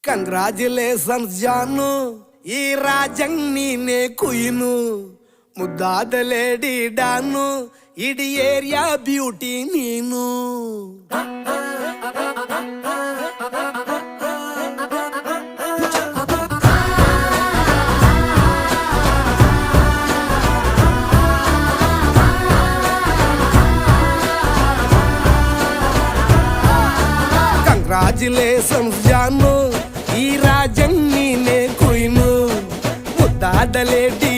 Congratulations ಜಾನು, ಈ ರಾಜಂಗ್ ನೀನೆ ಕುಯ್ನು, ಮುದ್ದಾದ ಲೇಡಿ ಡಾನು, ಇಡೀ ಏರಿಯಾ ಬ್ಯೂಟಿ ನೀನು. ಕಂಗ್ರಾಚುಲೇಷನ್ಸ್ ಜಾನು, ಈ ರಾಜಂಗ್ ನೀನೆ ಕುಯ್ನು, ಮುದ್ದಾದ ಲೇಡಿ